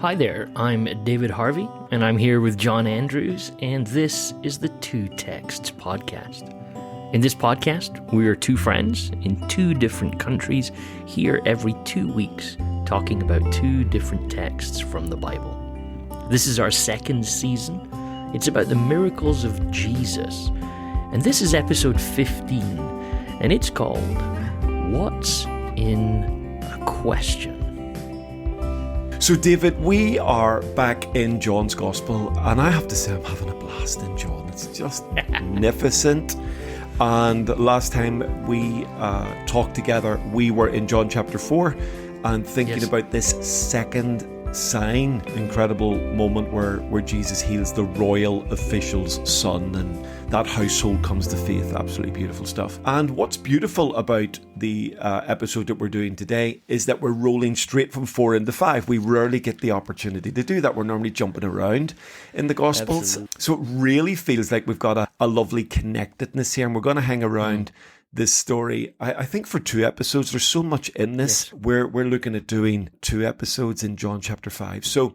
Hi there, I'm David Harvey, and I'm here with John Andrews, and this is the Two Texts Podcast. In this podcast, we are two friends in two different countries, here every 2 weeks, talking about two different texts from the Bible. This is our second season. It's about the miracles of Jesus, and this is episode 15, and it's called, What's in a Question? So, David, we are back in John's Gospel, and I have to say I'm having a blast in John. It's just magnificent. And last time we talked together, we were in John chapter 4 and thinking about this second sign, incredible moment where Jesus heals the royal official's son, and that household comes to faith. Absolutely beautiful stuff. And what's beautiful about the episode that we're doing today is that we're rolling straight from 4 into 5. We rarely get the opportunity to do that. We're normally jumping around in the Gospels. Absolutely. So it really feels like we've got a lovely connectedness here, and we're going to hang around this story, I think, for 2 episodes. There's so much in this. Yes. We're looking at doing 2 episodes in John chapter 5. So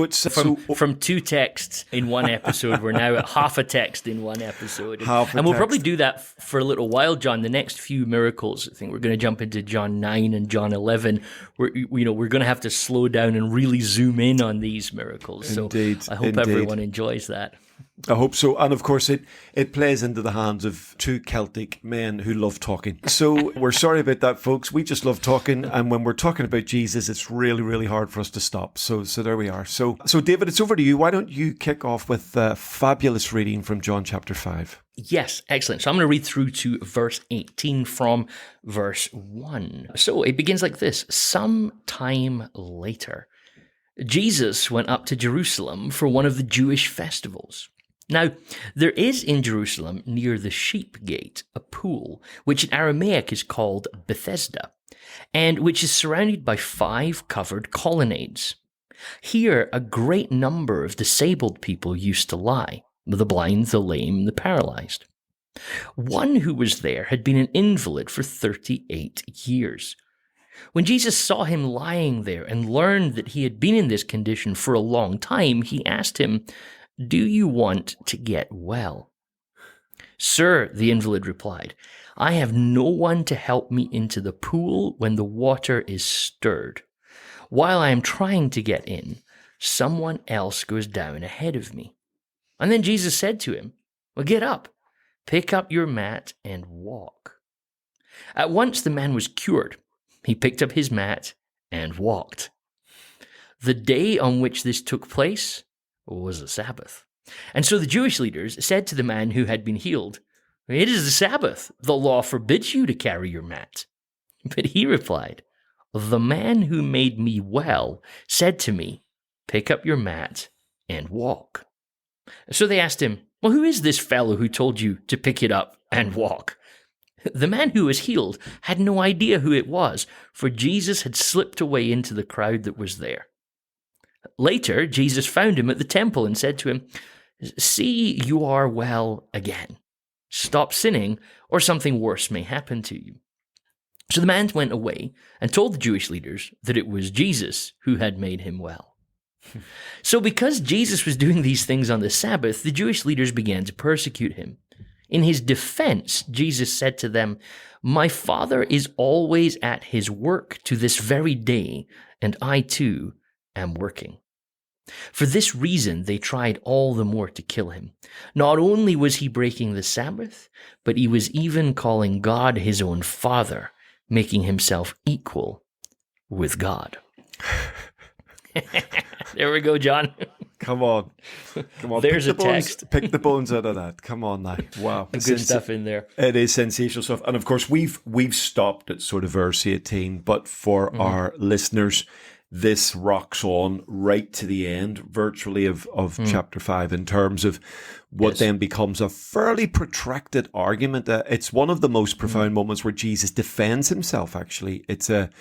it's from 2 texts in 1 episode. We're now at half a text in 1 episode, and we'll probably do that for a little while, John. The next few miracles, I think we're going to jump into John 9 and John 11. We're going to have to slow down and really zoom in on these miracles. So I hope everyone enjoys that. I hope so. And of course, it plays into the hands of 2 Celtic men who love talking. So we're sorry about that, folks. We just love talking. And when we're talking about Jesus, it's really, really hard for us to stop. So there we are. So David, it's over to you. Why don't you kick off with a fabulous reading from John chapter 5? Yes, excellent. So I'm going to read through to verse 18 from verse 1. So it begins like this. Some time later, Jesus went up to Jerusalem for one of the Jewish festivals. Now, there is in Jerusalem, near the Sheep Gate, a pool, which in Aramaic is called Bethesda, and which is surrounded by 5 covered colonnades. Here, a great number of disabled people used to lie, the blind, the lame, the paralyzed. One who was there had been an invalid for 38 years. When Jesus saw him lying there and learned that he had been in this condition for a long time, he asked him, "Do you want to get well?" "Sir," the invalid replied, "I have no one to help me into the pool when the water is stirred. While I am trying to get in, someone else goes down ahead of me." And then Jesus said to him, "Well, get up, pick up your mat and walk." At once the man was cured. He picked up his mat and walked. The day on which this took place was a Sabbath. And so the Jewish leaders said to the man who had been healed, "It is the Sabbath. The law forbids you to carry your mat." But he replied, "The man who made me well said to me, 'Pick up your mat and walk.'" So they asked him, "Well, who is this fellow who told you to pick it up and walk?" The man who was healed had no idea who it was, for Jesus had slipped away into the crowd that was there. Later, Jesus found him at the temple and said to him, "See, you are well again. Stop sinning, or something worse may happen to you." So the man went away and told the Jewish leaders that it was Jesus who had made him well. So because Jesus was doing these things on the Sabbath, the Jewish leaders began to persecute him. In his defense, Jesus said to them, "My Father is always at his work to this very day, and I too am working." For this reason, they tried all the more to kill him. Not only was he breaking the Sabbath, but he was even calling God his own Father, making himself equal with God. There we go, John. Come on. There's a text. Pick the bones out of that. Come on now. Wow. Good stuff in there. It is sensational stuff. And of course, we've stopped at sort of verse 18, but for our listeners, this rocks on right to the end, virtually, of chapter 5, in terms of what then becomes a fairly protracted argument. It's one of the most profound moments where Jesus defends himself, actually. It's a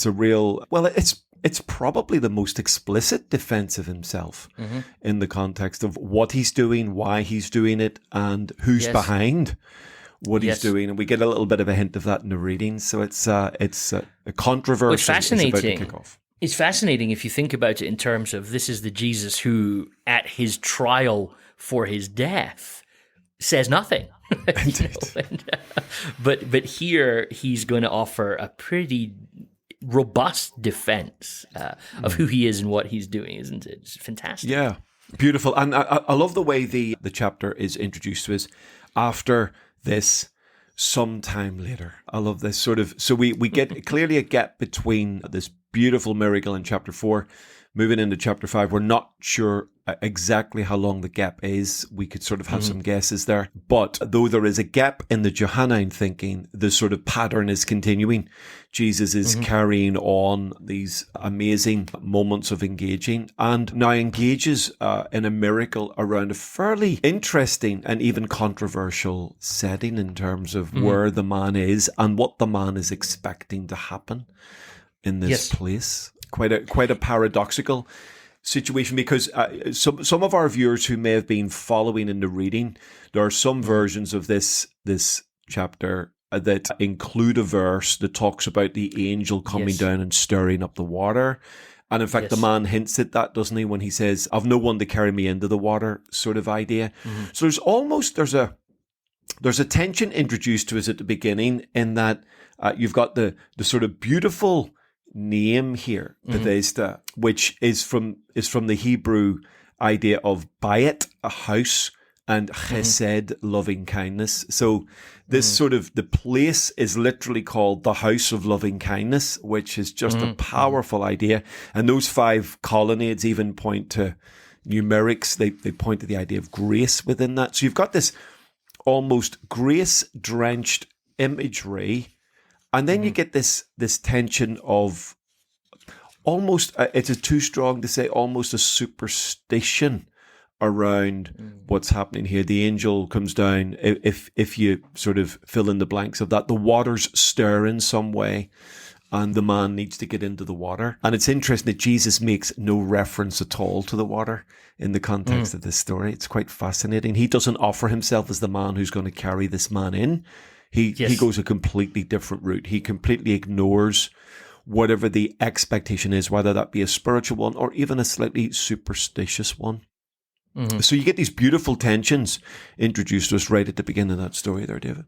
real, well, it's probably the most explicit defense of himself in the context of what he's doing, why he's doing it, and who's behind what he's doing. And we get a little bit of a hint of that in the reading. So it's a controversy. What's fascinating, is about to kick off. It's fascinating if you think about it in terms of this is the Jesus who, at his trial for his death, says nothing. But here he's going to offer a pretty robust defense of who he is and what he's doing, isn't it? It's fantastic. Yeah, beautiful. And I love the way the chapter is introduced to us after this, sometime later. I love this sort of, so we get clearly a gap between this beautiful miracle in chapter 4 moving into chapter 5. We're not sure exactly how long the gap is. We could sort of have some guesses there. But though there is a gap in the Johannine thinking, the sort of pattern is continuing. Jesus is carrying on these amazing moments of engaging, and now engages in a miracle around a fairly interesting and even controversial setting in terms of where the man is and what the man is expecting to happen in this place. Quite a paradoxical situation, because some of our viewers who may have been following in the reading, there are some versions of this chapter that include a verse that talks about the angel coming down and stirring up the water. And in fact, the man hints at that, doesn't he, when he says, "I've no one to carry me into the water," sort of idea. So there's a tension introduced to us at the beginning in that you've got the sort of beautiful name here, Bethesda, which is from the Hebrew idea of bayit, a house, and chesed, loving kindness. So this sort of, the place is literally called the house of loving kindness, which is just a powerful idea. And those 5 colonnades even point to numerics. They point to the idea of grace within that. So you've got this almost grace-drenched imagery. And then you get this tension of almost, it's too strong to say, almost a superstition around what's happening here. The angel comes down, if you sort of fill in the blanks of that, the waters stir in some way, and the man needs to get into the water. And it's interesting that Jesus makes no reference at all to the water in the context of this story. It's quite fascinating. He doesn't offer himself as the man who's going to carry this man in. He goes a completely different route. He completely ignores whatever the expectation is, whether that be a spiritual one or even a slightly superstitious one. So you get these beautiful tensions introduced to us right at the beginning of that story there, David.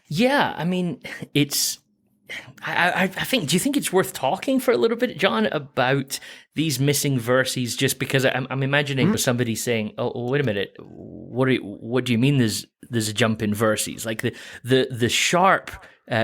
Yeah, I mean, it's... I think, do you think it's worth talking for a little bit, John, about these missing verses? Just because I'm imagining somebody saying, "Oh, wait a minute, what do you mean? There's a jump in verses?" Like the sharp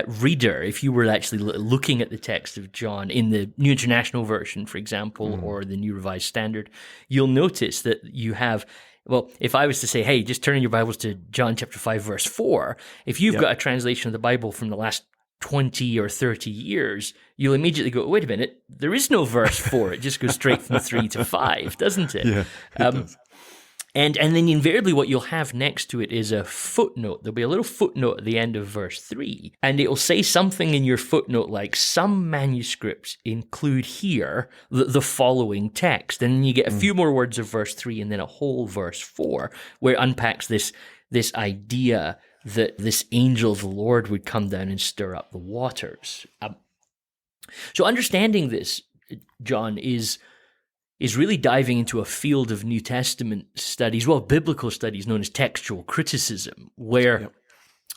reader, if you were actually looking at the text of John in the New International Version, for example, or the New Revised Standard, you'll notice that you have. Well, if I was to say, "Hey, just turn in your Bibles to John chapter 5, verse 4," if you've got a translation of the Bible from the last 20 or 30 years, you'll immediately go, "Wait a minute, there is no verse 4. It just goes straight from 3 to 5, doesn't it?" Yeah, it does. And then invariably what you'll have next to it is a footnote. There'll be a little footnote at the end of verse 3, and it will say something in your footnote like, "Some manuscripts include here the following text." And then you get a few more words of verse 3 and then a whole verse 4 where it unpacks this idea that this angel of the Lord would come down and stir up the waters. So understanding this, John, is really diving into a field of New Testament studies, well, biblical studies known as textual criticism, where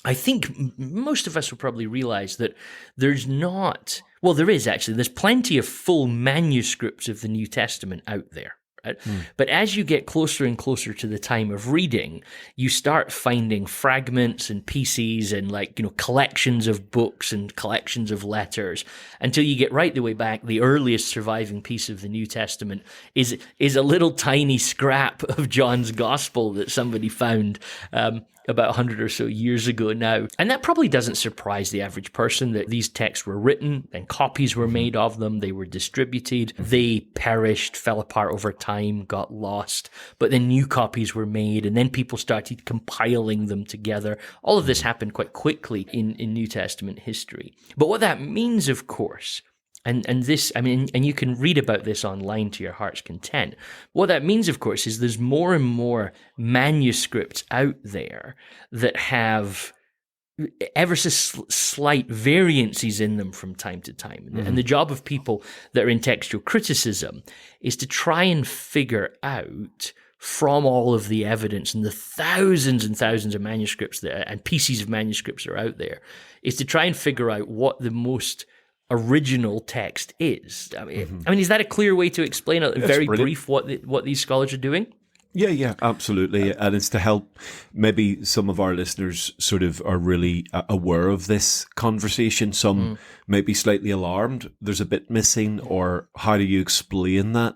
I think most of us will probably realize that there's plenty of full manuscripts of the New Testament out there. Right? But as you get closer and closer to the time of reading, you start finding fragments and pieces and collections of books and collections of letters until you get right the way back. The earliest surviving piece of the New Testament is a little tiny scrap of John's Gospel that somebody found about 100 or so years ago now. And that probably doesn't surprise the average person that these texts were written and copies were made of them. They were distributed. They perished, fell apart over time, got lost. But then new copies were made, and then people started compiling them together. All of this happened quite quickly in New Testament history. But what that means, of course, and this, I mean, and you can read about this online to your heart's content. What that means, of course, is there's more and more manuscripts out there that have ever so slight variances in them from time to time. And the job of people that are in textual criticism is to try and figure out from all of the evidence and the thousands and thousands of manuscripts and pieces of manuscripts that are out there, is to try and figure out what the most original text is. I mean, is that a clear way to explain it? Very brief what these scholars are doing? Yeah, absolutely. And it's to help maybe some of our listeners sort of are really aware of this conversation. Some may be slightly alarmed. There's a bit missing, or how do you explain that?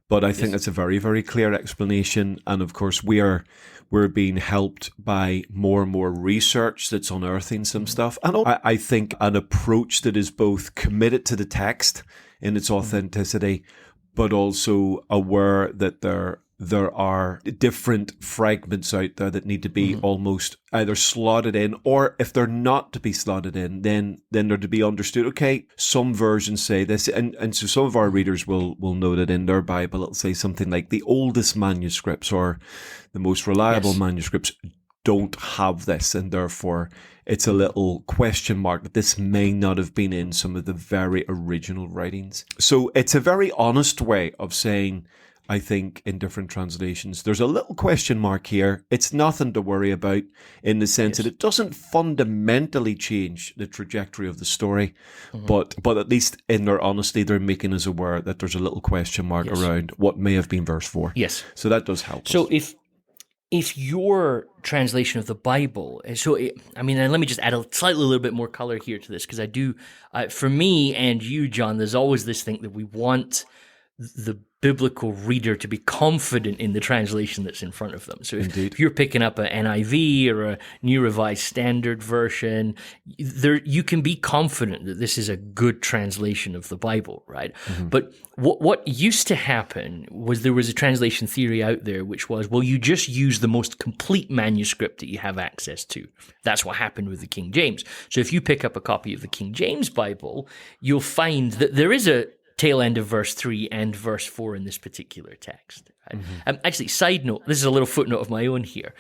But I think it's a very, very clear explanation. And of course, we're being helped by more and more research that's unearthing some stuff. And I think an approach that is both committed to the text in its authenticity, but also aware that there are different fragments out there that need to be almost either slotted in, or if they're not to be slotted in, then they're to be understood. Okay, some versions say this, and so some of our readers will know that in their Bible it'll say something like the oldest manuscripts or the most reliable manuscripts don't have this, and therefore it's a little question mark that this may not have been in some of the very original writings. So it's a very honest way of saying, I think, in different translations, there's a little question mark here. It's nothing to worry about in the sense that it doesn't fundamentally change the trajectory of the story, but at least in their honesty, they're making us aware that there's a little question mark around what may have been verse 4. Yes. So that does help. So if your translation of the Bible, and let me just add a little bit more color here to this, because I do, for me and you, John, there's always this thing that we want the biblical reader to be confident in the translation that's in front of them. So if you're picking up an NIV or a New Revised Standard Version, you can be confident that this is a good translation of the Bible, right? But what used to happen was there was a translation theory out there which was, well, you just use the most complete manuscript that you have access to. That's what happened with the King James. So if you pick up a copy of the King James Bible, you'll find that there is a tail end of verse 3 and verse 4 in this particular text. Right? Actually, side note, this is a little footnote of my own here.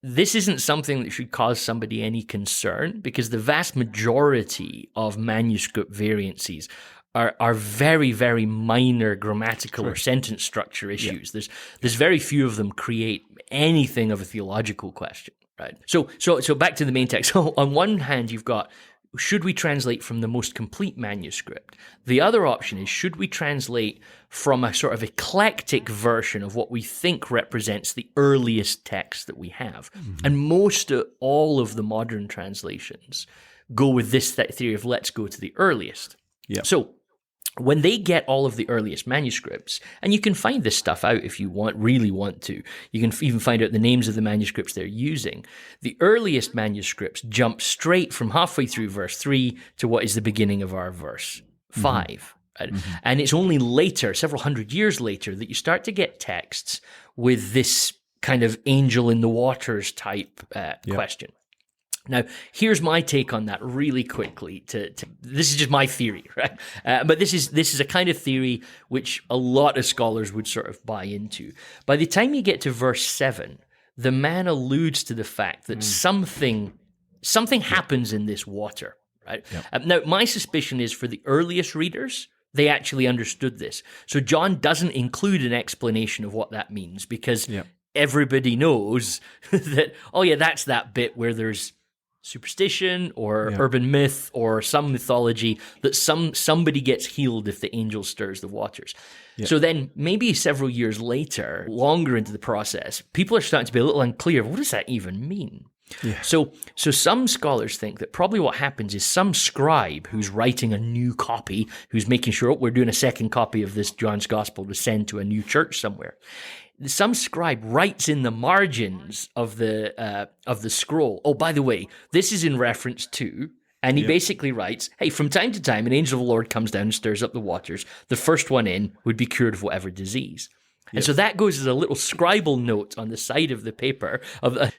This isn't something that should cause somebody any concern, because the vast majority of manuscript variances are very, very minor grammatical or sentence structure issues. There's very few of them create anything of a theological question, right? So back to the main text. So on one hand, you've got, should we translate from the most complete manuscript? The other option is, should we translate from a sort of eclectic version of what we think represents the earliest text that we have? And most of all of the modern translations go with this theory of let's go to the earliest. So when they get all of the earliest manuscripts, and you can find this stuff out if you really want to, you can even find out the names of the manuscripts they're using. The earliest manuscripts jump straight from halfway through verse 3 to what is the beginning of our verse 5. And it's only later, several hundred years later, that you start to get texts with this kind of angel in the waters type question. Now, here's my take on that really quickly. This is just my theory, right? But this is a kind of theory which a lot of scholars would sort of buy into. By the time you get to verse 7, the man alludes to the fact that something happens in this water, right? Now, my suspicion is for the earliest readers, they actually understood this. So John doesn't include an explanation of what that means, because everybody knows that, that's that bit where there's superstition or urban myth or some mythology that somebody gets healed if the angel stirs the waters. So then maybe several years later, longer into the process, people are starting to be a little unclear. What does that even mean? So some scholars think that probably what happens is some scribe who's writing a new copy, who's making sure, we're doing a second copy of this John's Gospel to send to a new church somewhere. Some scribe writes in the margins of the scroll, oh, by the way, this is in reference to, and he basically writes, hey, from time to time, an angel of the Lord comes down and stirs up the waters. The first one in would be cured of whatever disease. And so that goes as a little scribal note on the side of the paper,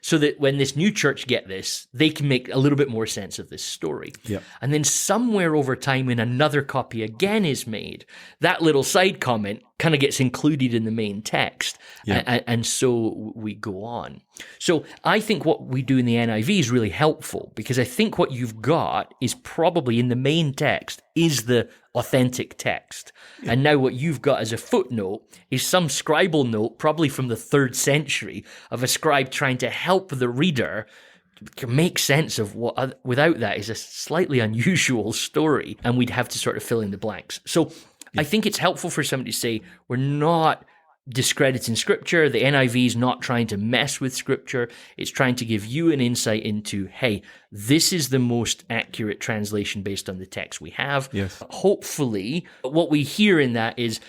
so that when this new church get this, they can make a little bit more sense of this story. And then somewhere over time, when another copy again is made, that little side comment kind of gets included in the main text. Yeah. And so we go on. So I think what we do in the NIV is really helpful, because I think what you've got is probably in the main text is the authentic text. Yeah. And now what you've got as a footnote is some scribal note, probably from the 3rd century, of a scribe trying to help the reader make sense of what, without that, is a slightly unusual story, and we'd have to sort of fill in the blanks. So I think it's helpful for somebody to say, we're not discrediting Scripture. The NIV is not trying to mess with Scripture. It's trying to give you an insight into, hey, this is the most accurate translation based on the text we have. Yes. Hopefully, what we hear in that is,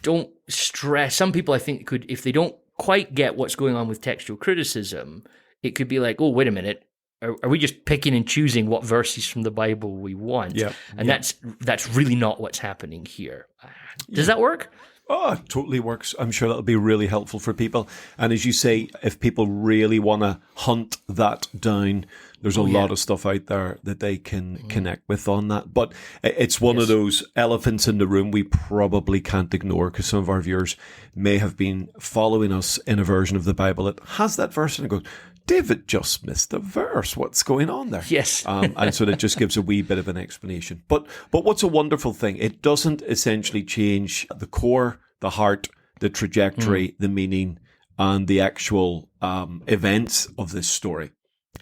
don't stress. Some people, I think, could, if they don't quite get what's going on with textual criticism, it could be like, oh, wait a minute. Are we just picking and choosing what verses from the Bible we want? Yeah. And that's really not what's happening here. Does that work? Oh, it totally works. I'm sure that'll be really helpful for people. And as you say, if people really want to hunt that down, there's a lot of stuff out there that they can connect with on that. But it's one of those elephants in the room we probably can't ignore, because some of our viewers may have been following us in a version of the Bible that has that verse and it goes, David just missed a verse. What's going on there? Yes. And so that just gives a wee bit of an explanation. But what's a wonderful thing, it doesn't essentially change the core, the heart, the trajectory, the meaning, and the actual events of this story.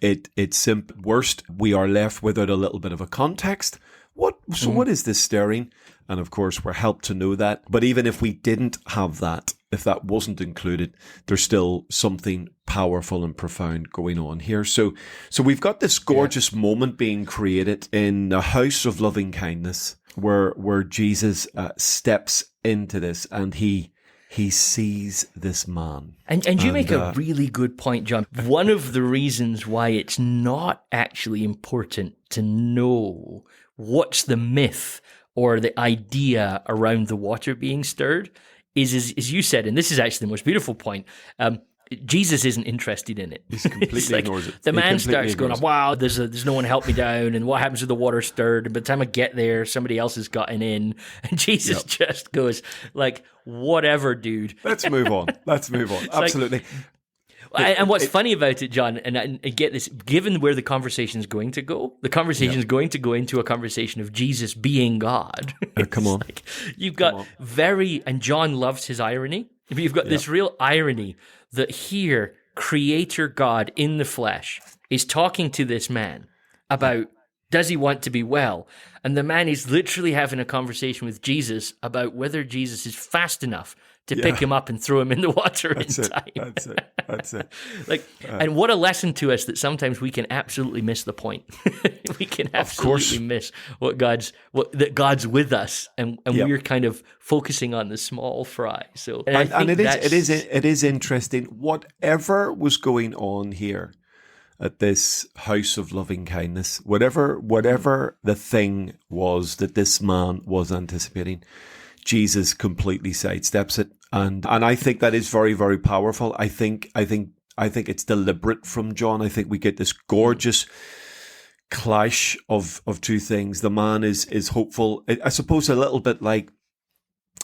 It's simple. Worst, we are left without a little bit of a context. What is this stirring? And of course, we're helped to know that. But even if we didn't have that, if that wasn't included, there's still something powerful and profound going on here. So we've got this gorgeous moment being created in a house of loving kindness, where Jesus steps into this and he sees this man. And you make a really good point, John. One of the reasons why it's not actually important to know what's the myth or the idea around the water being stirred is as you said, and this is actually the most beautiful point, Jesus isn't interested in it. He completely ignores it. The man starts going, wow, there's no one to help me down, and what happens if the water stirred? And by the time I get there, somebody else has gotten in. And Jesus just goes, like, whatever, dude. Let's move on. Absolutely. And what's funny about it, John, and I get this, given where the conversation is going to go, the conversation is going to go into a conversation of Jesus being God. Come on. Like, you've got and John loves his irony, but you've got this real irony that here, Creator God in the flesh is talking to this man about, does he want to be well? And the man is literally having a conversation with Jesus about whether Jesus is fast enough to pick him up and throw him in the water in time. That's it. Like, and what a lesson to us that sometimes we can absolutely miss the point. We can absolutely miss that God's with us, and we're kind of focusing on the small fry. So, and it is interesting. Whatever was going on here at this house of loving kindness, whatever the thing was that this man was anticipating, Jesus completely sidesteps it, and I think that is very, very powerful. I think it's deliberate from John. I think we get this gorgeous clash of two things. The man is hopeful, I suppose, a little bit like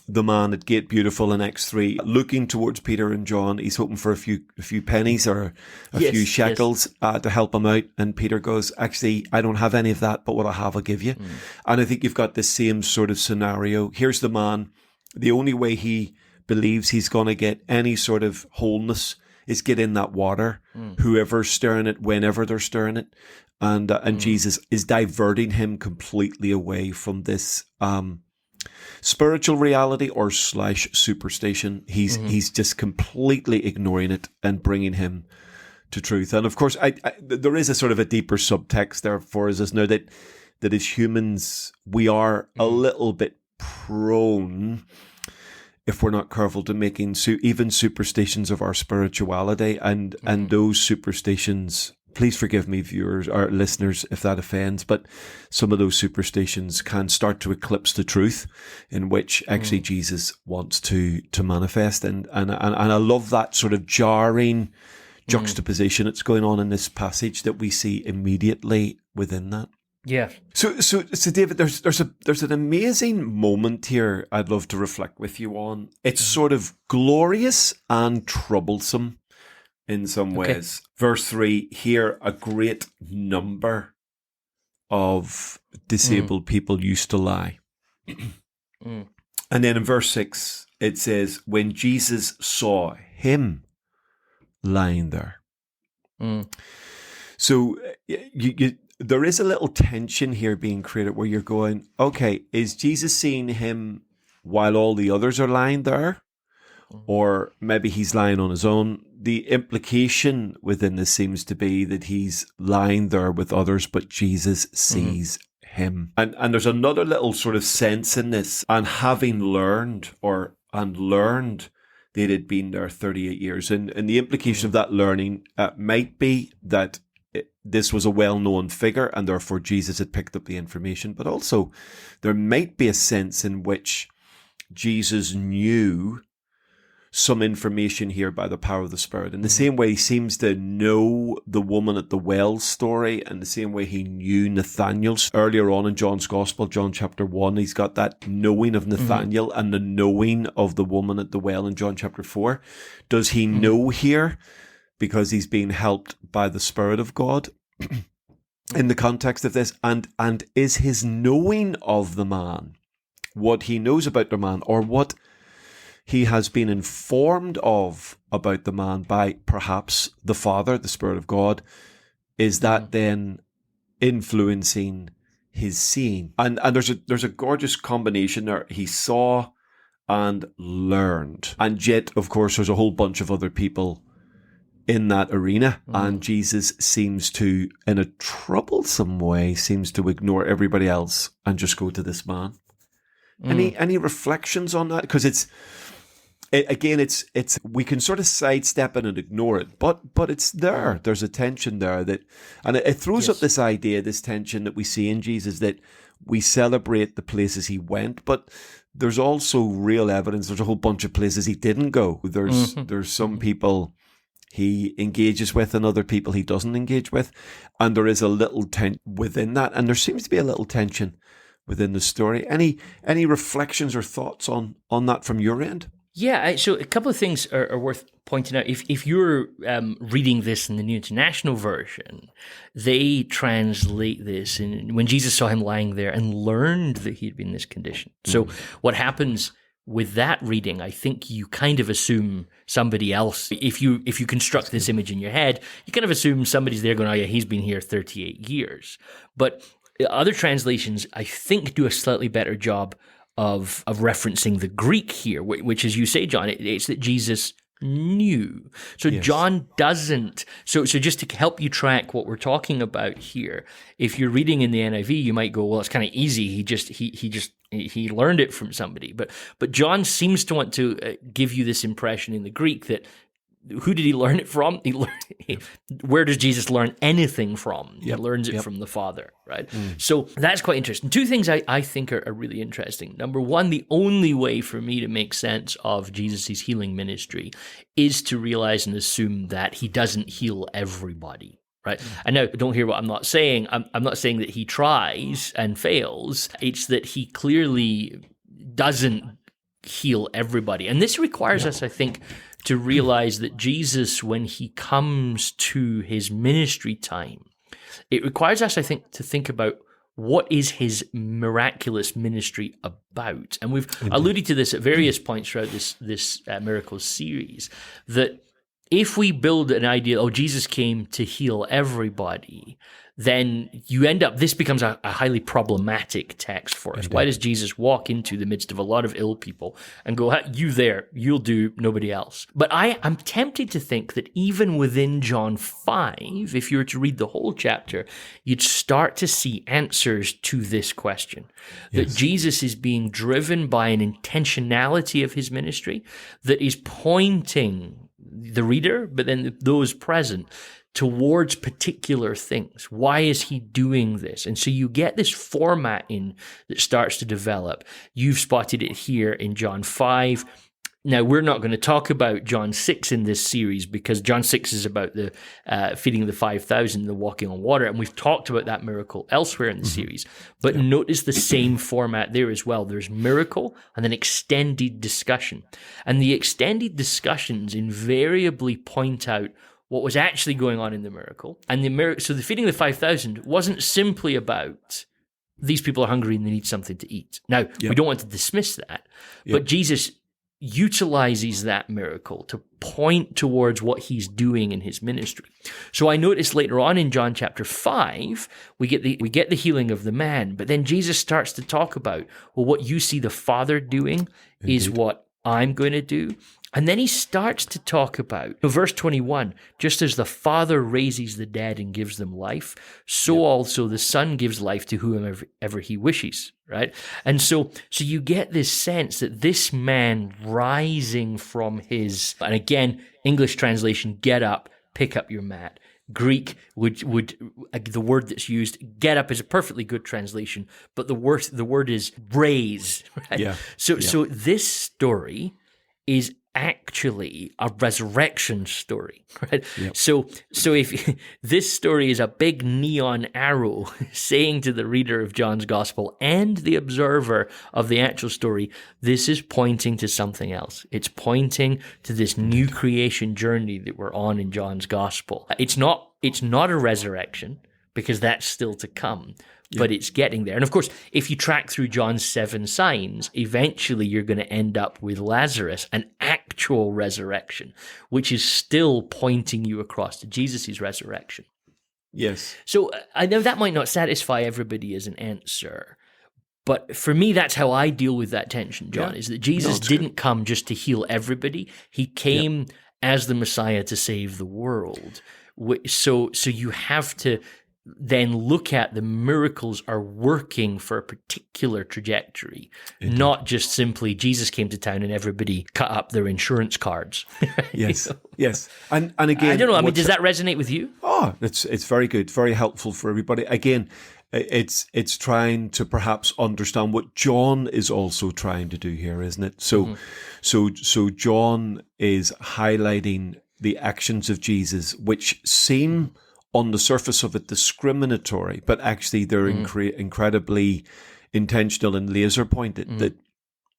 the man at Gate Beautiful in Acts 3, looking towards Peter and John. He's hoping for a few pennies or a few shekels to help him out. And Peter goes, actually, I don't have any of that, but what I have, I'll give you. And I think you've got this same sort of scenario. Here's the man. The only way he believes he's going to get any sort of wholeness is get in that water, whoever's stirring it, whenever they're stirring it. And Jesus is diverting him completely away from this spiritual reality or / superstition. He's just completely ignoring it and bringing him to truth. And of course, there is a sort of a deeper subtext there for us, is now that as humans, we are a little bit prone, if we're not careful, to making even superstitions of our spirituality, and those superstitions, please forgive me, viewers or listeners, if that offends, but some of those superstitions can start to eclipse the truth in which actually Jesus wants to manifest. And I love that sort of jarring juxtaposition that's going on in this passage that we see immediately within that. Yeah. So, David, there's an amazing moment here I'd love to reflect with you on. It's sort of glorious and troublesome in some Okay. ways. Verse 3, here a great number of disabled people used to lie. Mm. And then in verse 6, it says, when Jesus saw him lying there. Mm. So there is a little tension here being created where you're going, okay, is Jesus seeing him while all the others are lying there? Or maybe he's lying on his own. The implication within this seems to be that he's lying there with others, but Jesus sees him. And there's another little sort of sense in this. And having learned that he'd been there 38 years. And the implication of that learning might be that this was a well-known figure and therefore Jesus had picked up the information. But also there might be a sense in which Jesus knew some information here by the power of the Spirit. In the same way he seems to know the woman at the well story, and the same way he knew Nathanael earlier on in John's Gospel, John chapter 1, he's got that knowing of Nathanael and the knowing of the woman at the well in John chapter 4. Does he know here because he's being helped by the Spirit of God in the context of this? And is his knowing of the man, what he knows about the man, or what he has been informed of about the man by perhaps the Father, the Spirit of God, is that then influencing his seeing? And there's a gorgeous combination there. He saw and learned. And yet, of course, there's a whole bunch of other people in that arena. And Jesus seems to, in a troublesome way, seems to ignore everybody else and just go to this man. Any reflections on that? Because it's we can sort of sidestep it and ignore it, but it's there. There's a tension there and it throws up this idea, this tension that we see in Jesus, that we celebrate the places he went, but there's also real evidence. There's a whole bunch of places he didn't go. There's some people he engages with and other people he doesn't engage with, and there is a little tension within that, and there seems to be a little tension within the story. Any reflections or thoughts on that from your end? Yeah, so a couple of things are worth pointing out. If you're reading this in the New International Version, they translate this, and when Jesus saw him lying there and learned that he had been in this condition. So what happens with that reading, I think you kind of assume somebody else. If you construct this image in your head, you kind of assume somebody's there going, oh yeah, he's been here 38 years. But other translations, I think, do a slightly better job of referencing the Greek here, which, as you say, John, it's that Jesus knew. So yes. John doesn't. So just to help you track what we're talking about here, if you're reading in the NIV, you might go, well, it's kind of easy. He learned it from somebody. But John seems to want to give you this impression in the Greek that who did he learn it from? Where does Jesus learn anything from? He learns it from the Father, right? So that's quite interesting. Two things I think are really interesting. Number one, the only way for me to make sense of Jesus' healing ministry is to realize and assume that he doesn't heal everybody. Right. And now, don't hear what I'm not saying. I'm not saying that he tries and fails. It's that he clearly doesn't heal everybody. And this requires us, I think, to realize that Jesus, when he comes to his ministry time, it requires us, I think, to think about what is his miraculous ministry about. And we've alluded to this at various points throughout this Miracles series, that if we build an idea, oh, Jesus came to heal everybody, then you end up, this becomes a highly problematic text for us. Why does Jesus walk into the midst of a lot of ill people and go, you there, you'll do, nobody else? But I'm tempted to think that even within John 5, if you were to read the whole chapter, you'd start to see answers to this question. That Jesus is being driven by an intentionality of his ministry that is pointing the reader, but then those present, towards particular things. Why is he doing this? And so you get this format in that starts to develop. You've spotted it here in John 5. Now, we're not going to talk about John 6 in this series because John 6 is about the feeding the 5,000, the walking on water, and we've talked about that miracle elsewhere in the series. But notice the same format there as well. There's miracle and then extended discussion. And the extended discussions invariably point out what was actually going on in the miracle. And so the feeding the 5,000 wasn't simply about these people are hungry and they need something to eat. Now, we don't want to dismiss that, but Jesus utilizes that miracle to point towards what he's doing in his ministry. So I notice later on in John chapter 5, we get the healing of the man, but then Jesus starts to talk about, well, what you see the Father doing is what I'm going to do. And then he starts to talk about, verse 21, just as the Father raises the dead and gives them life, so also the Son gives life to whomever he wishes, right? And so you get this sense that this man rising from his, and again, English translation, get up, pick up your mat. Greek would the word that's used, get up, is a perfectly good translation, but the word is raise, right? Yeah. So this story is actually a resurrection story, right? Yep. So if this story is a big neon arrow saying to the reader of John's gospel and the observer of the actual story, this is pointing to something else. It's pointing to this new creation journey that we're on in John's gospel. It's not a resurrection, because that's still to come. But it's getting there. And of course, if you track through John's 7 signs, eventually you're going to end up with Lazarus, an actual resurrection, which is still pointing you across to Jesus' resurrection. Yes. So I know that might not satisfy everybody as an answer, but for me, that's how I deal with that tension, John, is that Jesus didn't come just to heal everybody. He came as the Messiah to save the world. So you have to then look at the miracles are working for a particular trajectory, not just simply Jesus came to town and everybody cut up their insurance cards. Yes, yes. And again, I don't know, does that resonate with you? Oh, it's very good, very helpful for everybody. Again, it's trying to perhaps understand what John is also trying to do here, isn't it? So John is highlighting the actions of Jesus, which seem on the surface of it discriminatory, but actually they're incredibly intentional and laser pointed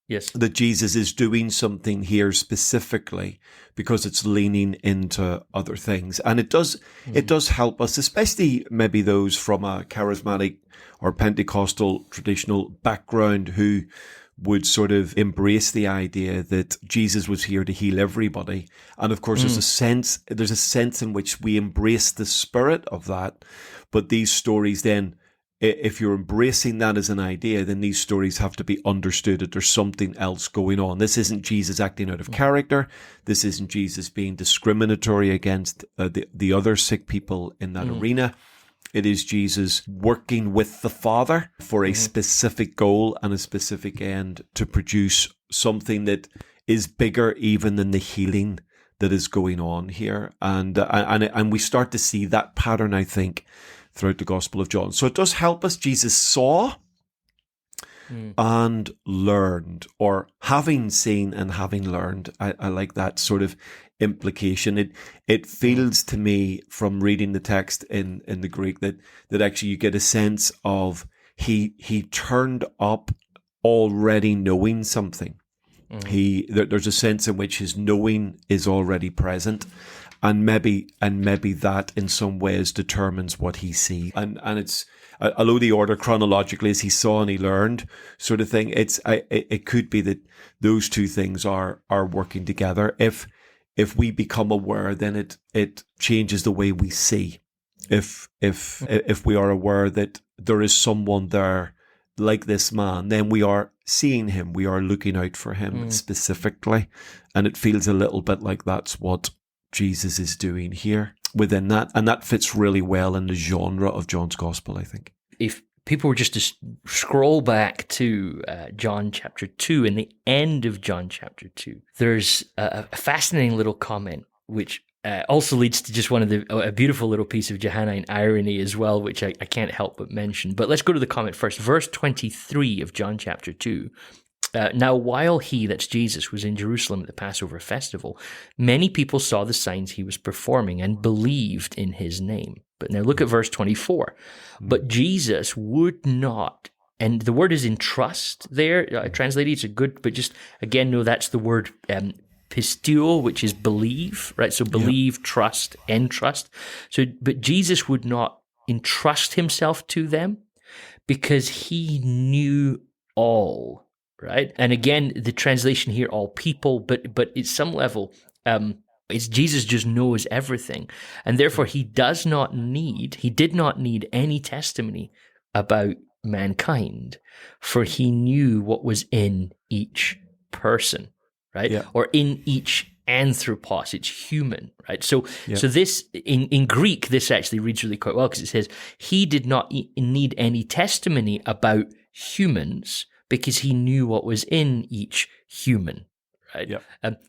that Jesus is doing something here specifically because it's leaning into other things. And it does help us, especially maybe those from a charismatic or Pentecostal traditional background who would sort of embrace the idea that Jesus was here to heal everybody. And of course, there's a sense in which we embrace the spirit of that. But these stories then, if you're embracing that as an idea, then these stories have to be understood that there's something else going on. This isn't Jesus acting out of character. This isn't Jesus being discriminatory against the other sick people in that arena. It is Jesus working with the Father for a specific goal and a specific end to produce something that is bigger even than the healing that is going on here. And we start to see that pattern, I think, throughout the Gospel of John. So it does help us. Jesus saw and learned, or having seen and having learned. I like that sort of implication. It feels to me from reading the text in the Greek that actually you get a sense of he turned up already knowing something. There's a sense in which his knowing is already present, and maybe that in some ways determines what he sees. And it's, although the order chronologically is he saw and he learned sort of thing, it could be that those two things are working together. If we become aware, then it changes the way we see. If we are aware that there is someone there like this man, then we are seeing him. We are looking out for him specifically, and it feels a little bit like that's what Jesus is doing here within that, and that fits really well in the genre of John's Gospel, I think. If people were just to scroll back to John chapter 2, in the end of John chapter 2, there's a fascinating little comment, which also leads to just a beautiful little piece of Johannine irony as well, which I can't help but mention. But let's go to the comment first. Verse 23 of John chapter 2. Now, while he, that's Jesus, was in Jerusalem at the Passover festival, many people saw the signs he was performing and believed in his name. But now look at verse 24. But Jesus would not, and the word is entrust there. Translated, it's a good, but just again, no, that's the word pisteuo, which is believe, right? So believe, trust, entrust. So, but Jesus would not entrust himself to them because he knew all, right? And again, the translation here, all people, but at some level, it's Jesus just knows everything. And therefore he did not need any testimony about mankind, for he knew what was in each person, right? Yeah. Or in each anthropos, it's human, right? So this, in Greek, this actually reads really quite well because it says, he did not need any testimony about humans because he knew what was in each human, right? Yep.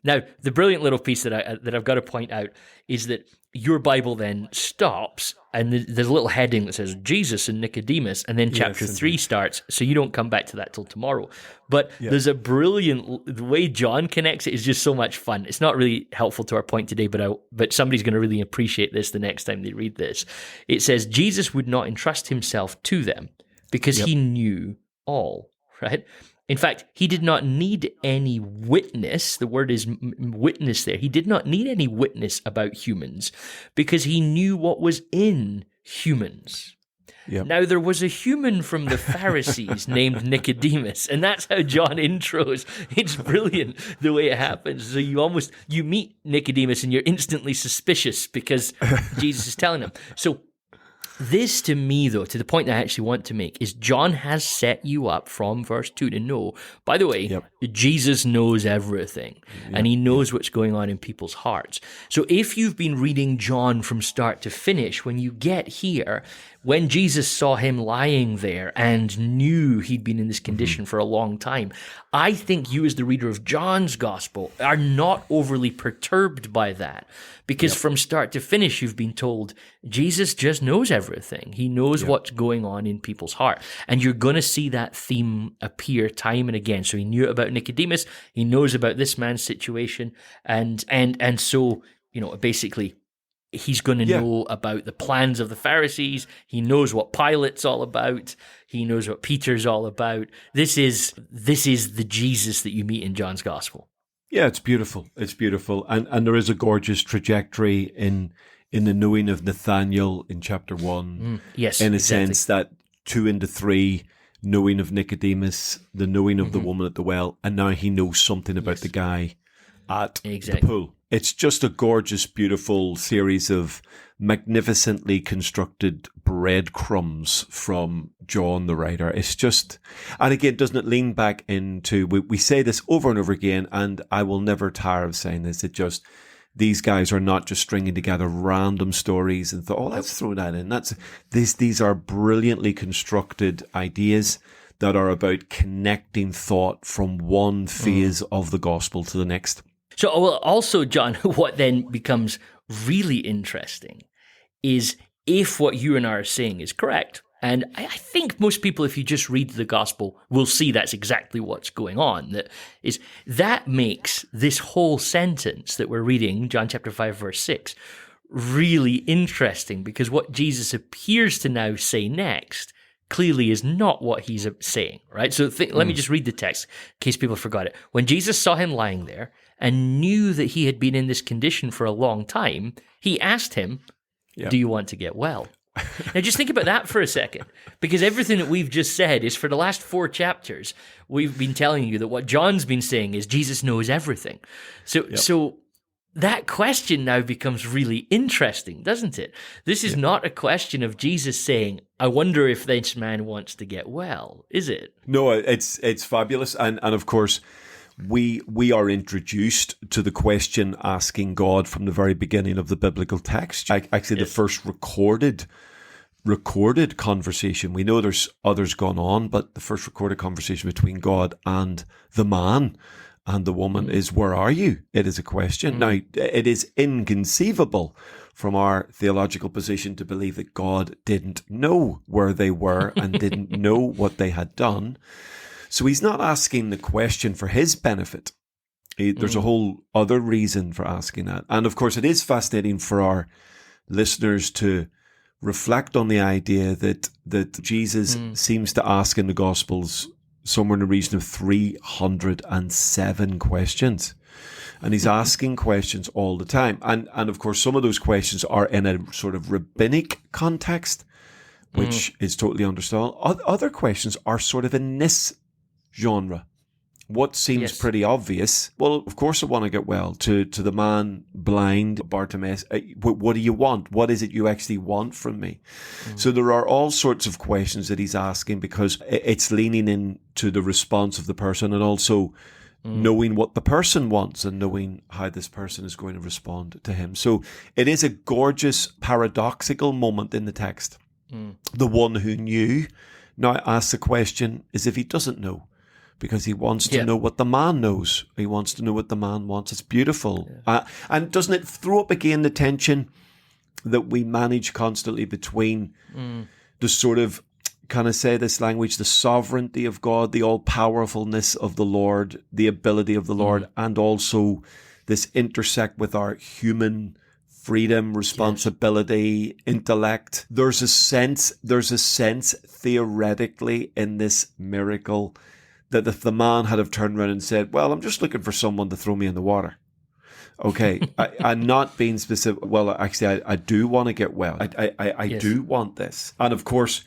Now, the brilliant little piece that I've got to point out is that your Bible then stops, and there's a little heading that says Jesus and Nicodemus, and then chapter 3 starts, so you don't come back to that till tomorrow. But there's a brilliant, the way John connects it is just so much fun. It's not really helpful to our point today, but somebody's going to really appreciate this the next time they read this. It says, Jesus would not entrust himself to them because he knew all, right? In fact, he did not need any witness. The word is witness there. He did not need any witness about humans because he knew what was in humans. Yep. Now, there was a human from the Pharisees named Nicodemus, and that's how John intros. It's brilliant the way it happens. So you meet Nicodemus and you're instantly suspicious because Jesus is telling him. So this, to me, though, to the point that I actually want to make, is John has set you up from verse 2 to know, by the way, Jesus knows everything, and he knows what's going on in people's hearts. So if you've been reading John from start to finish, when you get here, when Jesus saw him lying there and knew he'd been in this condition for a long time, I think you as the reader of John's gospel are not overly perturbed by that. Because from start to finish, you've been told Jesus just knows everything. He knows what's going on in people's heart. And you're going to see that theme appear time and again. So he knew about Nicodemus. He knows about this man's situation. And so, basically, he's going to know about the plans of the Pharisees. He knows what Pilate's all about. He knows what Peter's all about. This is the Jesus that you meet in John's gospel. Yeah, it's beautiful. It's beautiful. And there is a gorgeous trajectory in the knowing of Nathaniel in chapter 1. Yes, in a sense that 2 into 3, knowing of Nicodemus, the knowing of the woman at the well, and now he knows something about the guy at the pool. It's just a gorgeous, beautiful series of magnificently constructed breadcrumbs from John, the writer. It's just, and again, doesn't it lean back into, we say this over and over again, and I will never tire of saying this, these guys are not just stringing together random stories and thought, let's throw that in. These are brilliantly constructed ideas that are about connecting thought from one phase of the gospel to the next. So, also, John, what then becomes really interesting is if what you and I are saying is correct, and I think most people, if you just read the gospel, will see that's exactly what's going on. That makes this whole sentence that we're reading, John chapter 5, verse 6, really interesting, because what Jesus appears to now say next clearly is not what he's saying, right? So let me just read the text in case people forgot it. When Jesus saw him lying there and knew that he had been in this condition for a long time, he asked him, do you want to get well? Now just think about that for a second, because everything that we've just said is for the last 4 chapters, we've been telling you that what John's been saying is Jesus knows everything. So that question now becomes really interesting, doesn't it? This is not a question of Jesus saying, I wonder if this man wants to get well, is it? No, it's fabulous. And of course, we are introduced to the question asking God from the very beginning of the biblical text. Actually, the first recorded conversation. We know there's others gone on, but the first recorded conversation between God and the man and the woman is, where are you? It is a question. Now, it is inconceivable from our theological position to believe that God didn't know where they were and didn't know what they had done. So he's not asking the question for his benefit. There's a whole other reason for asking that. And of course, it is fascinating for our listeners to reflect on the idea that Jesus seems to ask in the Gospels somewhere in the region of 307 questions. And he's asking questions all the time. And of course, some of those questions are in a sort of rabbinic context, which is totally understandable. Other questions are sort of in this genre. What seems pretty obvious? Well, of course I want to get well. To the man blind, Bartimaeus, what do you want? What is it you actually want from me? So there are all sorts of questions that he's asking because it's leaning into the response of the person and also knowing what the person wants and knowing how this person is going to respond to him. So it is a gorgeous, paradoxical moment in the text. The one who knew now asks the question as if he doesn't know, because he wants to know what the man knows. He wants to know what the man wants. It's beautiful. And doesn't it throw up again the tension that we manage constantly between the sort of, can I say this language, the sovereignty of God, the all-powerfulness of the Lord, the ability of the Lord, and also this intersect with our human freedom, responsibility, intellect. There's a sense theoretically in this miracle that if the man had have turned around and said, well, I'm just looking for someone to throw me in the water. Okay, I'm not being specific. Well, actually, I do want to get well. I do want this. And of course,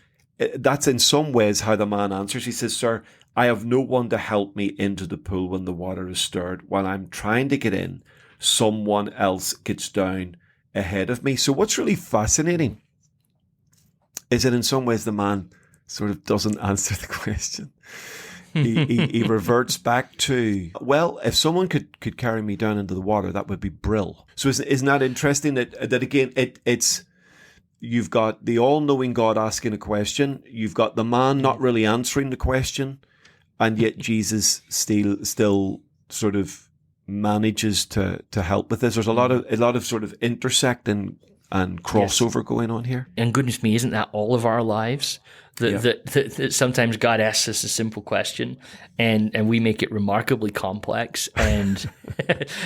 that's in some ways how the man answers. He says, sir, I have no one to help me into the pool when the water is stirred. While I'm trying to get in, someone else gets down ahead of me. So what's really fascinating is that in some ways the man sort of doesn't answer the question. He reverts back to, well, if someone could carry me down into the water, that would be brill. So isn't that interesting that again, it's you've got the all-knowing God asking a question, you've got the man not really answering the question, and yet Jesus still sort of manages to help with this. There's a lot of sort of intersecting and crossover going on here. And goodness me, isn't that all of our lives? That sometimes God asks us a simple question and we make it remarkably complex and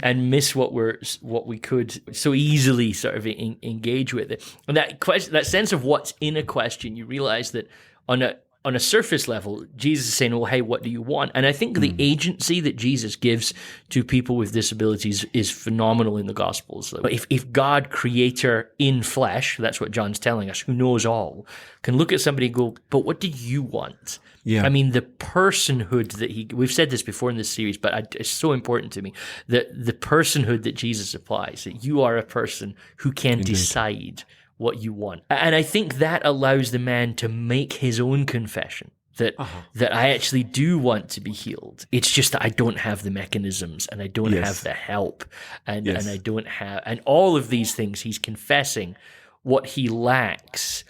and miss what we could so easily sort of engage with it. And that sense of what's in a question, you realize that on a surface level, Jesus is saying, well, hey, what do you want? And I think the agency that Jesus gives to people with disabilities is phenomenal in the Gospels. If God, creator in flesh, that's what John's telling us, who knows all, can look at somebody and go, but what do you want? Yeah. I mean, the personhood we've said this before in this series, but it's so important to me, that the personhood that Jesus applies, that you are a person who can decide what you want. And I think that allows the man to make his own confession that I actually do want to be healed. It's just that I don't have the mechanisms and I don't have the help and I don't have, and all of these things he's confessing what he lacks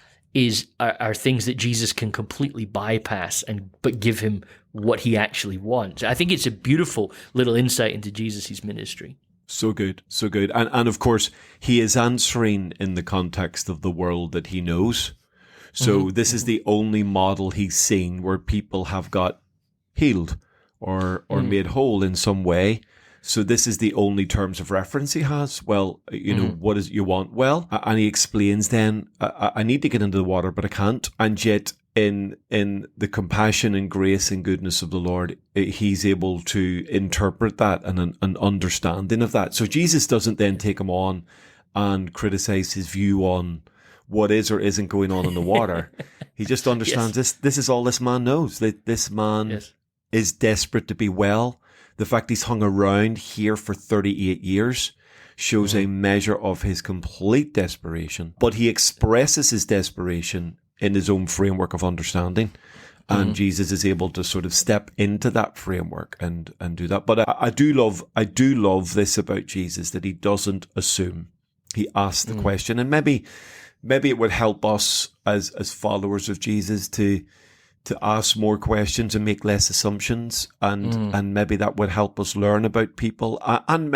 are things that Jesus can completely bypass but give him what he actually wants. I think it's a beautiful little insight into Jesus' ministry. So good, so good. And of course, he is answering in the context of the world that he knows. So this is the only model he's seen where people have got healed or made whole in some way. So this is the only terms of reference he has. Well, what is it you want? Well, and he explains then, I need to get into the water, but I can't. And yet, in the compassion and grace and goodness of the Lord, he's able to interpret that and an understanding of that. So Jesus doesn't then take him on and criticize his view on what is or isn't going on in the water. He just understands this is all this man knows. That this man is desperate to be well. The fact he's hung around here for 38 years shows a measure of his complete desperation. But he expresses his desperation in his own framework of understanding. And Jesus is able to sort of step into that framework and do that. But I do love this about Jesus, that he doesn't assume. He asks the question. And maybe it would help us as followers of Jesus to ask more questions and make less assumptions. And maybe that would help us learn about people and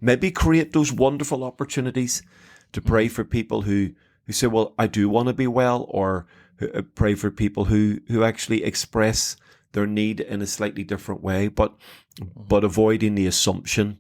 maybe create those wonderful opportunities to pray for people who say, well, I do want to be well, or pray for people who actually express their need in a slightly different way, but avoiding the assumption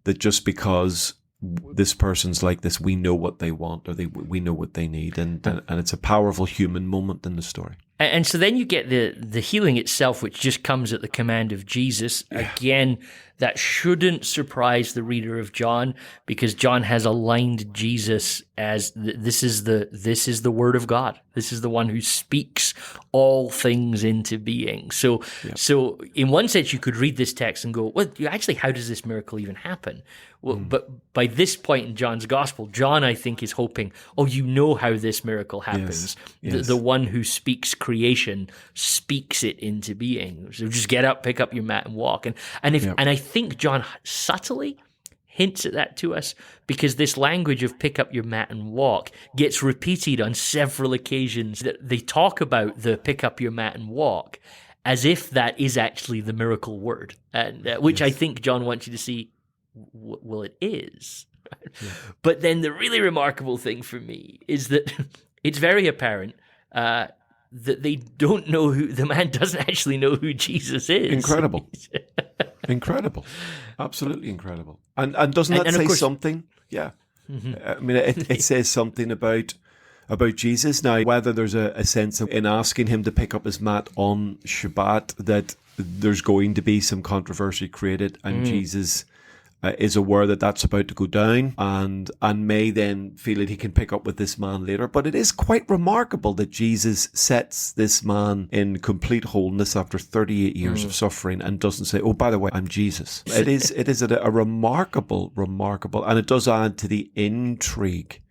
that just because this person's like this, we know what they want, or we know what they need, and it's a powerful human moment in the story. And so then you get the healing itself, which just comes at the command of Jesus. Yeah. Again, that shouldn't surprise the reader of John, because John has aligned Jesus as this is the Word of God. This is the one who speaks all things into being. So in one sense, you could read this text and go, well, actually, how does this miracle even happen? Well, but by this point in John's gospel, John, I think, is hoping, you know how this miracle happens. Yes. The one who speaks creation speaks it into being. So just get up, pick up your mat, and walk. And I think John subtly hints at that to us, because this language of pick up your mat and walk gets repeated on several occasions. That they talk about the pick up your mat and walk as if that is actually the miracle word, and which I think John wants you to see. Well, it is. Yeah. But then the really remarkable thing for me is that it's very apparent that they don't know the man doesn't actually know who Jesus is. Incredible. Absolutely incredible. And doesn't that say something? Yeah. Mm-hmm. I mean, it says something about Jesus. Now, whether there's a sense in asking him to pick up his mat on Shabbat, that there's going to be some controversy created, and Jesus is aware that that's about to go down, and may then feel that he can pick up with this man later. But it is quite remarkable that Jesus sets this man in complete wholeness after 38 years of suffering, and doesn't say, "Oh, by the way, I'm Jesus." It is a remarkable, and it does add to the intrigue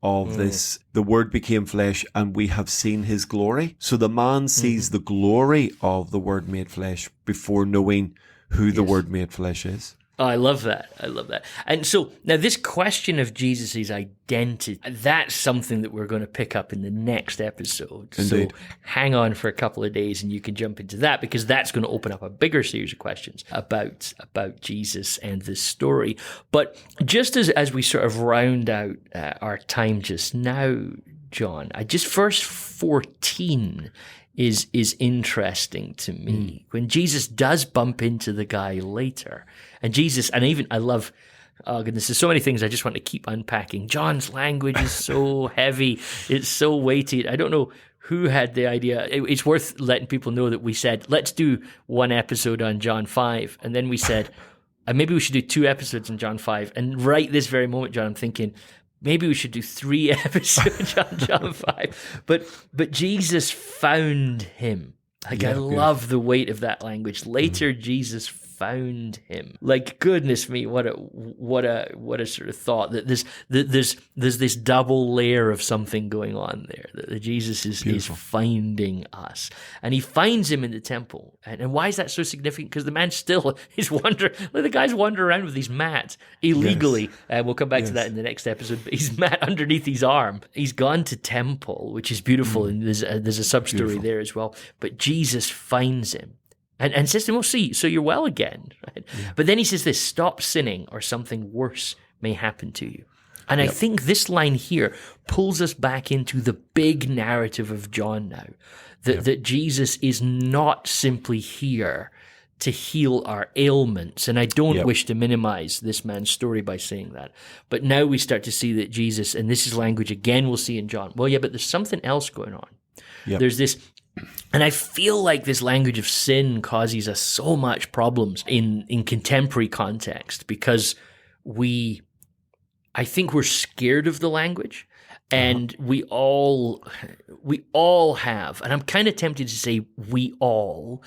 of this. The Word became flesh, and we have seen his glory. So the man sees the glory of the Word made flesh before knowing who the Word made flesh is. Oh, I love that. And so now this question of Jesus' identity, that's something that we're going to pick up in the next episode. Indeed. So hang on for a couple of days and you can jump into that, because that's going to open up a bigger series of questions about Jesus and this story. But just as we sort of round out our time just now, John, verse 14 is interesting to me. When Jesus does bump into the guy later, I love, oh goodness, there's so many things I just want to keep unpacking. John's language is so heavy, it's so weighty. I don't know who had the idea. It's worth letting people know that we said, let's do one episode on John 5, and then we said, maybe we should do 2 episodes on John 5, and right this very moment, John, I'm thinking, maybe we should do 3 episodes on John 5. But Jesus found him. I love the weight of that language. Later, Jesus found him. Like, goodness me, what a sort of thought that there's this double layer of something going on there. That Jesus is finding us, and he finds him in the temple. And why is that so significant? Because the man still is wandering. Like, the guy's wandering around with his mat illegally. We'll come back to that in the next episode. But his mat underneath his arm. He's gone to temple, which is beautiful, and there's a sub story there as well. But Jesus finds him. And says to him, see, so you're well again. Right? Yeah. But then he says this, stop sinning or something worse may happen to you. And I think this line here pulls us back into the big narrative of John now. That Jesus is not simply here to heal our ailments. And I don't wish to minimize this man's story by saying that. But now we start to see that Jesus, and this is language again we'll see in John, but there's something else going on. Yep. There's this. And I feel like this language of sin causes us so much problems in contemporary context, because I think we're scared of the language, and we all have, and I'm kind of tempted to say we all,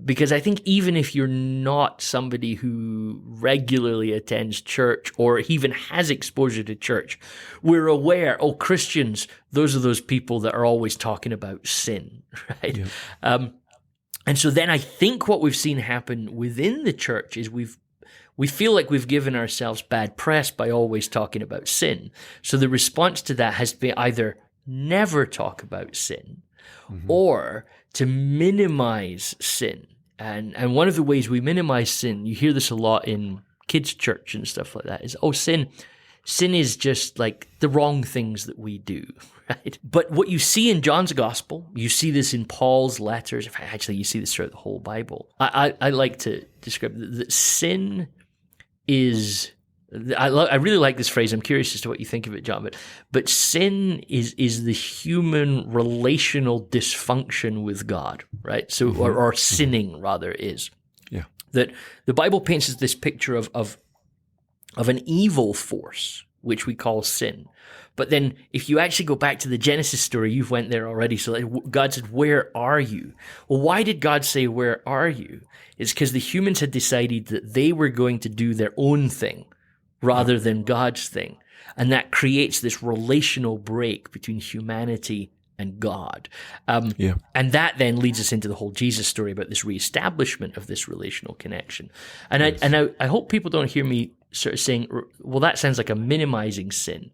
because I think even if you're not somebody who regularly attends church or even has exposure to church, we're aware, Christians, those are those people that are always talking about sin, right? Yeah. And so then I think what we've seen happen within the church is we feel like we've given ourselves bad press by always talking about sin. So the response to that has been either never talk about sin, or to minimize sin. And one of the ways we minimize sin, you hear this a lot in kids' church and stuff like that, is, sin Sin is just like the wrong things that we do, right? But what you see in John's gospel, you see this in Paul's letters. Actually, you see this throughout the whole Bible. I like to describe that sin is... I really like this phrase. I'm curious as to what you think of it, John. But sin is the human relational dysfunction with God, right? So, or sinning rather is. Yeah. That the Bible paints us this picture of an evil force, which we call sin. But then if you actually go back to the Genesis story, you've went there already. So God said, "Where are you?" Well, why did God say, "Where are you?" It's because the humans had decided that they were going to do their own thing rather than God's thing. And that creates this relational break between humanity and God. And that then leads us into the whole Jesus story about this reestablishment of this relational connection. And I hope people don't hear me sort of saying, well, that sounds like a minimizing sin.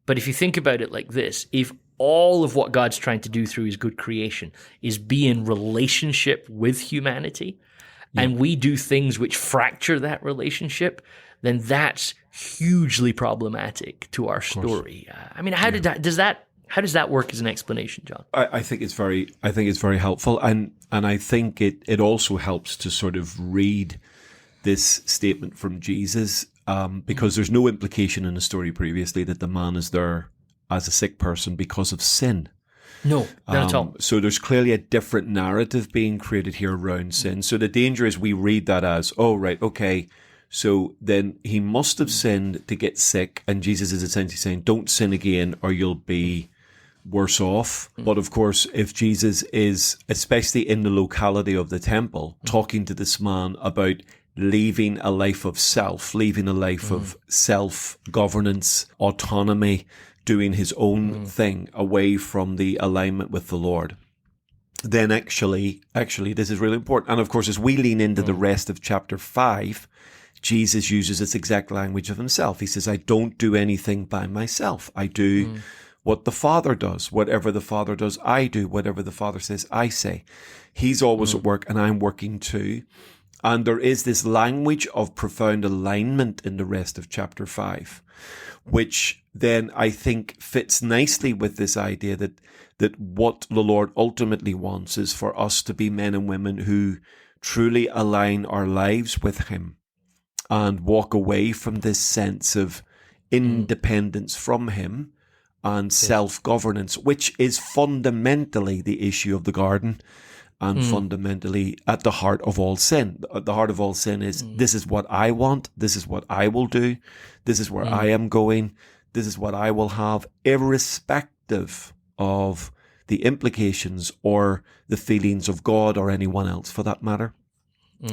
But if you think about it like this, if all of what God's trying to do through his good creation is be in relationship with humanity, and we do things which fracture that relationship, then that's hugely problematic to our story. I mean, how does that work as an explanation, John? I think it's very helpful, and I think it also helps to sort of read this statement from Jesus, because there's no implication in the story previously that the man is there as a sick person because of sin. No, not at all. So there's clearly a different narrative being created here around sin. So the danger is we read that as, oh, right, okay, so then he must have sinned to get sick, and Jesus is essentially saying, don't sin again or you'll be worse off. But of course, if Jesus is, especially in the locality of the temple, talking to this man about leaving a life of self, leaving a life of self-governance, autonomy, doing his own thing away from the alignment with the Lord, then actually this is really important. And of course, as we lean into the rest of chapter 5, Jesus uses this exact language of himself. He says, I don't do anything by myself. I do what the Father does. Whatever the Father does, I do. Whatever the Father says, I say. He's always at work and I'm working too. And there is this language of profound alignment in the rest of chapter 5, which then I think fits nicely with this idea that what the Lord ultimately wants is for us to be men and women who truly align our lives with him and walk away from this sense of independence from him and self-governance, which is fundamentally the issue of the garden and fundamentally at the heart of all sin. The heart of all sin is, this is what I want, this is what I will do, this is where I am going, this is what I will have, irrespective of the implications or the feelings of God or anyone else for that matter.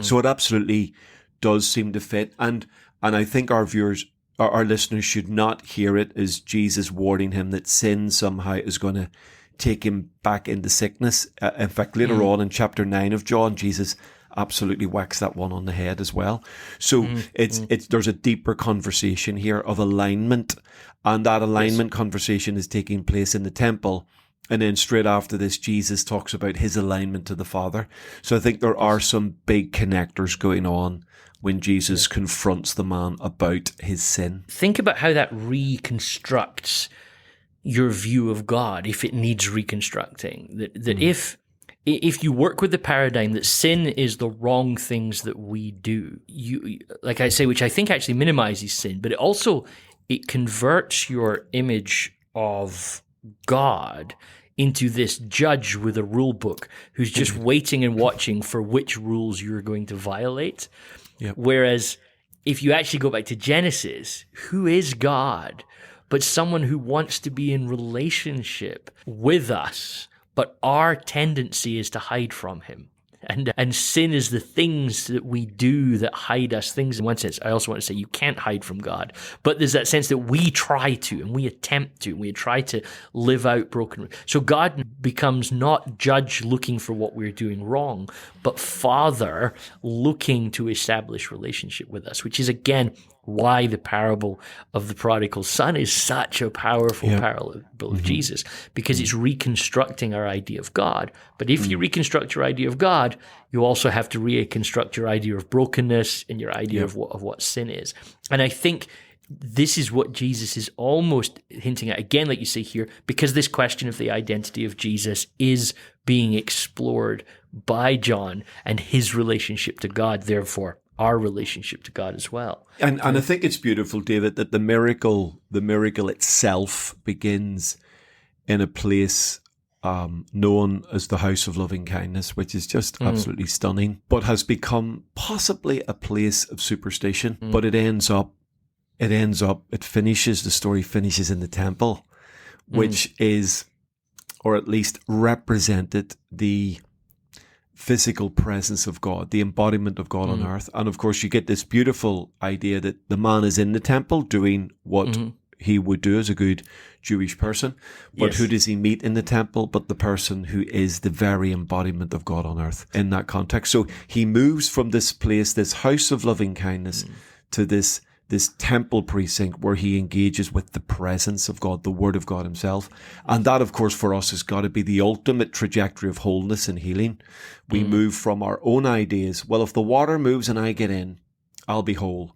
So it absolutely does seem to fit. And I think our viewers, our listeners should not hear it as Jesus warning him that sin somehow is going to take him back into sickness. In fact, later on in chapter 9 of John, Jesus absolutely whacks that one on the head as well. So there's a deeper conversation here of alignment, and that alignment conversation is taking place in the temple. And then straight after this, Jesus talks about his alignment to the Father. So I think there are some big connectors going on when Jesus confronts the man about his sin. Think about how that reconstructs your view of God, if it needs reconstructing. That if you work with the paradigm that sin is the wrong things that we do, you, like I say, which I think actually minimizes sin, but it converts your image of God into this judge with a rule book who's just waiting and watching for which rules you're going to violate. Yep. Whereas if you actually go back to Genesis, who is God but someone who wants to be in relationship with us, but our tendency is to hide from him. And sin is the things that we do that hide us. Things in one sense, I also want to say you can't hide from God. But there's that sense that we try to, and we attempt to, and we try to live out broken. So God becomes not judge looking for what we're doing wrong, but Father looking to establish relationship with us, which is, again, why the parable of the prodigal son is such a powerful parable of Jesus, because it's reconstructing our idea of God. But if you reconstruct your idea of God, you also have to reconstruct your idea of brokenness and your idea of what sin is. And I think this is what Jesus is almost hinting at. Again, like you say here, because this question of the identity of Jesus is being explored by John and his relationship to God, therefore our relationship to God as well. And I think it's beautiful, David, that the miracle itself begins in a place known as the House of Loving Kindness, which is just absolutely stunning, but has become possibly a place of superstition. But the story finishes in the temple, which is, or at least represented, the physical presence of God, the embodiment of God on earth. And of course, you get this beautiful idea that the man is in the temple doing what he would do as a good Jewish person. But who does he meet in the temple but the person who is the very embodiment of God on earth in that context? So he moves from this place, this house of loving kindness, to this temple precinct where he engages with the presence of God, the Word of God himself. And that, of course, for us has got to be the ultimate trajectory of wholeness and healing. We move from our own ideas. Well, if the water moves and I get in, I'll be whole.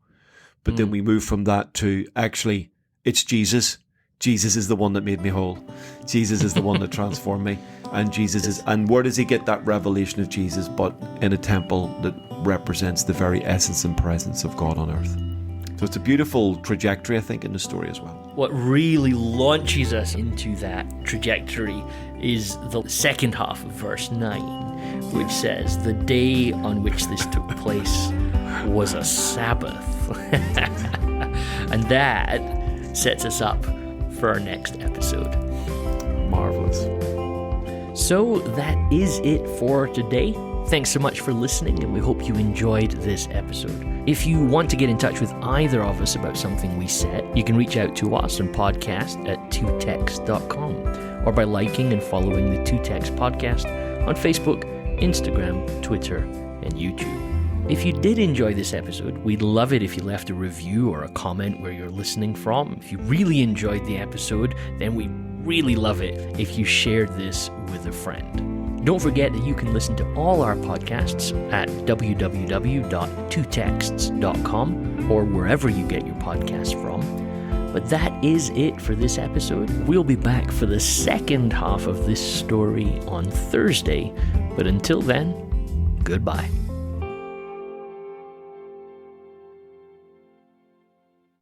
But then we move from that to actually, it's Jesus. Jesus is the one that made me whole. Jesus is the one that transformed me. And where does he get that revelation of Jesus but in a temple that represents the very essence and presence of God on earth? So it's a beautiful trajectory, I think, in the story as well. What really launches us into that trajectory is the second half of verse 9, which says, the day on which this took place was a Sabbath. And that sets us up for our next episode. Marvelous. So that is it for today. Thanks so much for listening, and we hope you enjoyed this episode. If you want to get in touch with either of us about something we said, you can reach out to us on podcast@twotext.com or by liking and following the Two Text Podcast on Facebook, Instagram, Twitter, and YouTube. If you did enjoy this episode, we'd love it if you left a review or a comment where you're listening from. If you really enjoyed the episode, then we'd really love it if you shared this with a friend. Don't forget that you can listen to all our podcasts at www.twotexts.com or wherever you get your podcasts from. But that is it for this episode. We'll be back for the second half of this story on Thursday. But until then, goodbye.